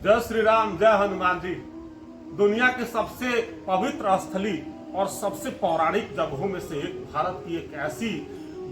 जय श्री राम, जय हनुमान जी। दुनिया की सबसे पवित्र स्थली और सबसे पौराणिक जगहों में से एक भारत की एक ऐसी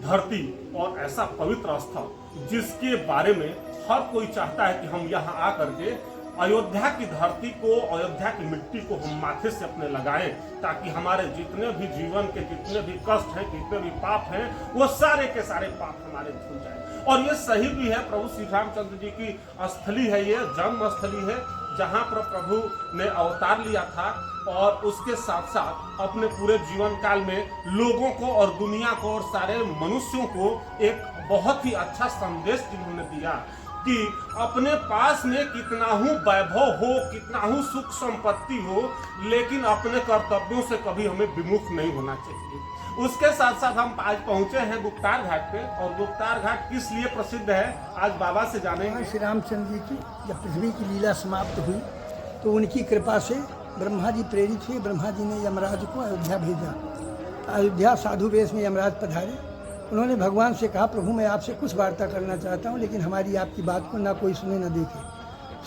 धरती और ऐसा पवित्र स्थल जिसके बारे में हर कोई चाहता है कि हम यहाँ आकर के अयोध्या की धरती को, अयोध्या की मिट्टी को हम माथे से अपने लगाएं, ताकि हमारे जितने भी जीवन के जितने भी कष्ट हैं, जितने भी पाप हैं, वो सारे के सारे पाप हमारे धुल जाएं। और ये सही भी है, प्रभु श्री रामचंद्र जी की स्थली है, ये जन्म स्थली है, जहाँ पर प्रभु ने अवतार लिया था और उसके साथ साथ अपने पूरे जीवन काल में लोगों को और दुनिया को और सारे मनुष्यों को एक बहुत ही अच्छा संदेश जिन्होंने दिया कि अपने पास में कितना ही वैभव हो, कितना ही सुख संपत्ति हो, लेकिन अपने कर्तव्यों से कभी हमें विमुख नहीं होना चाहिए। उसके साथ साथ हम आज पहुंचे हैं गुप्तार घाट पे, और गुप्तार घाट किस लिए प्रसिद्ध है आज बाबा से जानेंगे। श्री रामचंद्र जी की जब पृथ्वी की लीला समाप्त हुई तो उनकी कृपा से ब्रह्मा जी प्रेरित हुए। ब्रह्मा जी ने यमराज को अयोध्या भेजा। अयोध्या साधु वेश में यमराज पधारे। उन्होंने भगवान से कहा, प्रभु मैं आपसे कुछ वार्ता करना चाहता हूँ, लेकिन हमारी आपकी बात को ना कोई सुने ना देखे।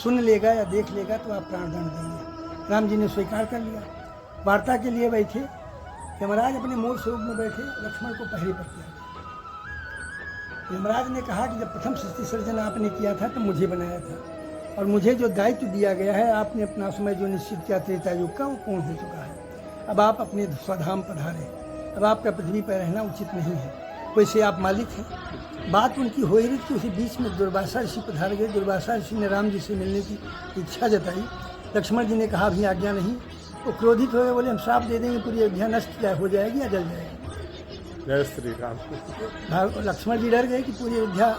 सुन लेगा या देख लेगा तो आप प्राणदंड देंगे। राम जी ने स्वीकार कर लिया। वार्ता के लिए बैठे, यमराज अपने मूल स्वरूप में बैठे, लक्ष्मण को पहरे पर किया। यमराज ने कहा कि जब प्रथम सृष्टि सर्जन आपने किया था तो मुझे बनाया था, और मुझे जो दायित्व दिया गया है, आपने अपना समय जो निश्चित किया त्रेता युग का, वो पूर्ण हो चुका है। अब आप अपने स्वधाम पधारे। अब आपका पृथ्वी पर रहना उचित नहीं है, वैसे आप मालिक हैं। बात उनकी हो रही थी, उसी बीच में दुर्वासा ऋषि पधार गए। दुर्वासा ऋषि ने राम जी से मिलने की इच्छा जताई। लक्ष्मण जी ने कहा अभी आज्ञा नहीं। वो क्रोधित हो गए, बोले हम श्राप दे देंगे, पूरी अयोध्या नष्ट हो जाएगी या जल जाएगी। जय श्री राम। लक्ष्मण जी डर गए कि पूरी अयोध्या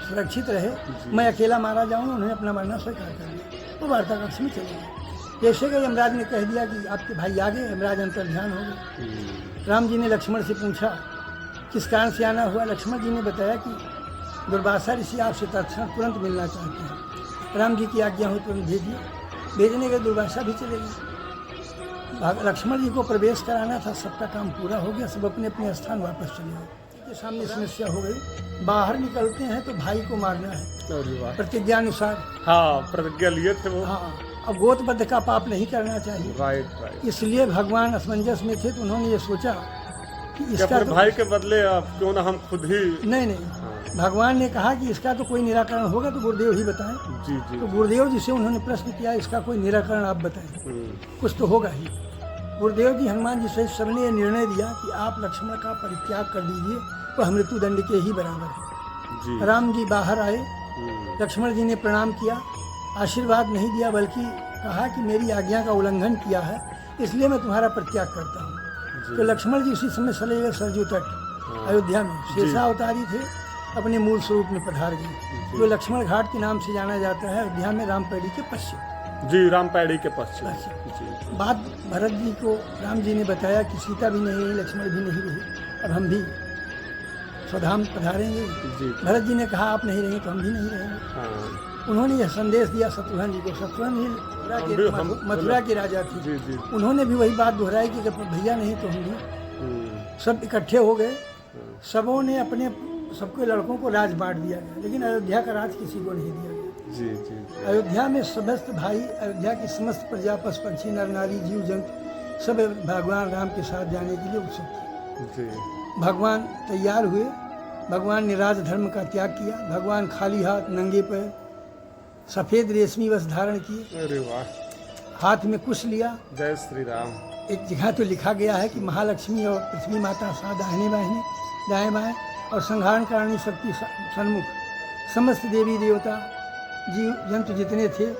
सुरक्षित रहे, मैं अकेला मारा जाऊँ। उन्होंने अपना मरना स्वीकार कर लिया। वो वार्ता कक्ष में चले गए। जैसे कि यमराज ने कह दिया कि आपके भाई आ गए, यमराज अंतर्ध्यान हो गए। राम जी ने लक्ष्मण से पूछा किस कारण से आना हुआ। लक्ष्मण जी ने बताया कि दुर्वासा ऋषि आपसे तत्क्षण तुरंत मिलना चाहते हैं। राम जी की आज्ञा हो तुरंत भेजिए। भेजने के दुर्वासा भी चले गए। लक्ष्मण जी को प्रवेश कराना था, सबका काम पूरा हो गया, सब अपने अपने स्थान वापस चले गए। सामने समस्या हो गई। बाहर निकलते हैं तो भाई को मारना है प्रतिज्ञा अनुसार। हाँ, प्रतिज्ञा लिए थे वो। हाँ, अब गोत्रबद्ध का पाप नहीं करना चाहिए। राइट। इसलिए भगवान असमंजस में थे, तो उन्होंने ये सोचा कि इसका तो भाई के बदले अब क्यों ना हम खुद ही। नहीं। भगवान ने कहा कि इसका तो कोई निराकरण होगा तो गुरुदेव ही बताएं। जी। तो गुरुदेव जी से उन्होंने प्रश्न किया, इसका कोई निराकरण आप बताएं, कुछ तो होगा ही। गुरुदेव जी हनुमान जी से सबने ये निर्णय दिया कि आप लक्ष्मण का परित्याग कर दीजिए, वह मृत्युदंड के ही बराबर है। राम जी बाहर आए। लक्ष्मण जी ने प्रणाम किया, आशीर्वाद नहीं दिया, बल्कि कहा कि मेरी आज्ञा का उल्लंघन किया है, इसलिए मैं तुम्हारा परित्याग करता हूँ। तो लक्ष्मण जी उसी समय चले गए सरजू तट अयोध्या में। शेषावतारी थे, अपने मूल स्वरूप में पधार गए, जो लक्ष्मण घाट के नाम से जाना जाता है अयोध्या में, रामपेड़ी के पश्चिम। जी, रामपेड़ी के पश्चिम। बात भरत जी को राम जी ने बताया कि सीता भी नहीं रही, लक्ष्मण भी नहीं रहे, अब हम भी स्वधाम पधारेंगे। भरत जी ने कहा आप नहीं रहेंगे तो हम भी नहीं रहेंगे। उन्होंने यह संदेश दिया शत्रुघ्न जी को। शत्रुघ्न जी मथुरा के राजा थे। उन्होंने भी वही बात दोहराई कि जब भैया नहीं तो हम भी। सब इकट्ठे हो गए। सबों ने अपने सबके लड़कों को राज बांट दिया गया, लेकिन अयोध्या का राज किसी को नहीं दिया गया। जी। अयोध्या में समस्त भाई, अयोध्या की समस्त प्रजा, पशु पक्षी, नर नारी, जीव जंतु सब भगवान राम के साथ जाने के लिए उत्सुक थे। भगवान तैयार हुए। भगवान ने राज धर्म का त्याग किया। भगवान खाली हाथ, नंगे पैर, सफेद रेशमी वस्त्र धारण किए। अरे वाह। हाथ में कुश लिया। जय श्री राम। एक जगह तो लिखा गया है कि महालक्ष्मी और पृथ्वी माता साथ दाहिने बाहिने, दाएं बाएं, और संहारण करणी शक्ति सन्मुख, समस्त देवी देवता जीव जंतु जितने थे,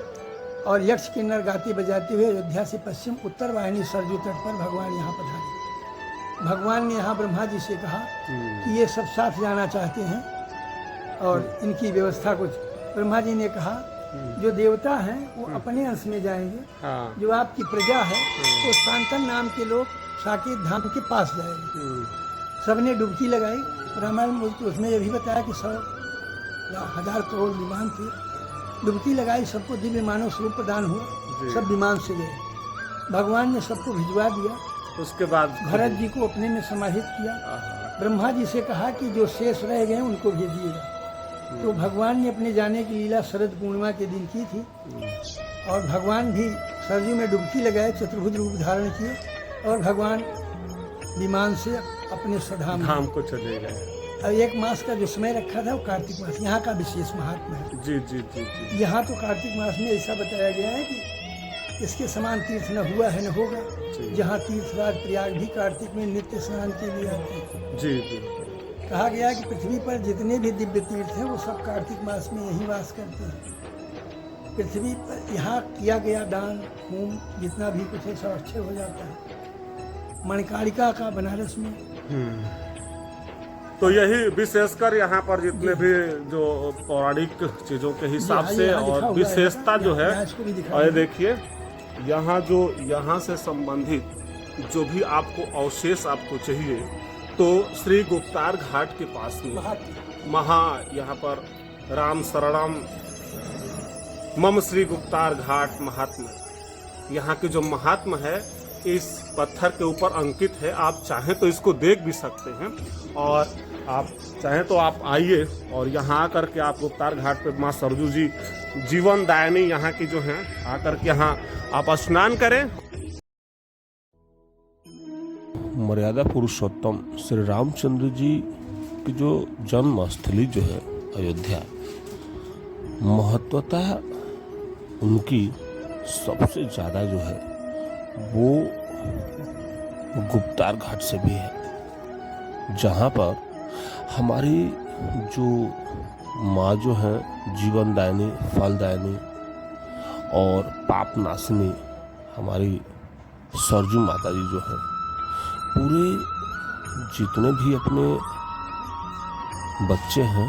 और यक्ष किन्नर गाते बजाते हुए अयोध्या से पश्चिम उत्तर वाहिनी सरजू तट पर भगवान यहाँ पधारे। भगवान ने यहाँ ब्रह्मा जी से कहा कि ये सब साथ जाना चाहते हैं और इनकी व्यवस्था कुछ। ब्रह्मा जी ने कहा जो देवता हैं वो अपने अंश में जाएंगे, जो आपकी प्रजा है वो शांतन नाम के लोग साकेत धाम के पास जाएंगे। सबने डुबकी लगाई। रामायण में तो उसमें यह भी बताया कि 100,000 करोड़ विमान थे। डुबकी लगाई, सबको दिव्य मानव स्वरूप प्रदान हुआ, सब विमान से गए। भगवान ने सबको भिजवा दिया। उसके बाद भरत जी को अपने में समाहित किया। ब्रह्मा जी से कहा कि जो शेष रह गए उनको भेजिएगा। तो भगवान ने अपने जाने की लीला शरद पूर्णिमा के दिन की थी और भगवान भी सरयू में डुबकी लगाए, चतुर्भुज रूप धारण किए और भगवान विमान से अपने स्वधाम धाम को चले गए। और 1 मास का जो समय रखा था वो कार्तिक मास, यहाँ का विशेष महात्मा है। जी जी जी जी। यहाँ तो कार्तिक मास में ऐसा बताया गया है कि इसके समान तीर्थ न हुआ है न होगा। जहाँ तीर्थराज प्रयाग भी कार्तिक में नित्य स्नान के लिए आते हैं। जी जी। कहा गया है कि पृथ्वी पर जितने भी दिव्य तीर्थ हैं वो सब कार्तिक मास में यही वास करते हैं। पृथ्वी पर यहाँ किया गया दान होम जितना भी कुछ है सब अच्छे हो जाता है। मणिकारिका का बनारस में तो यही विशेषकर यहाँ पर जितने भी जो पौराणिक चीजों के हिसाब से और विशेषता जो है, और ये देखिए यहाँ जो यहाँ से संबंधित जो भी आपको अवशेष आपको चाहिए तो श्री गुप्तार घाट के पास में यहाँ पर राम शरणम मम श्री गुप्तार घाट महात्मा, यहाँ के जो महात्मा है इस पत्थर के ऊपर अंकित है। आप चाहें तो इसको देख भी सकते हैं और आप चाहें तो आप आइए और यहाँ आकर के आप गुप्तार घाट पे माँ सरजू जी जीवन दायनी यहाँ की जो हैं आकर के यहाँ आप स्नान करें। मर्यादा पुरुषोत्तम श्री रामचंद्र जी की जो जन्म स्थली जो है अयोध्या, महत्वता उनकी सबसे ज़्यादा जो है वो गुप्तार घाट से भी है, जहाँ पर हमारी जो माँ जो है जीवनदायिनी फलदायिनी और पाप नाशिनी हमारी सरजू माता जी जो है पूरे जितने भी अपने बच्चे हैं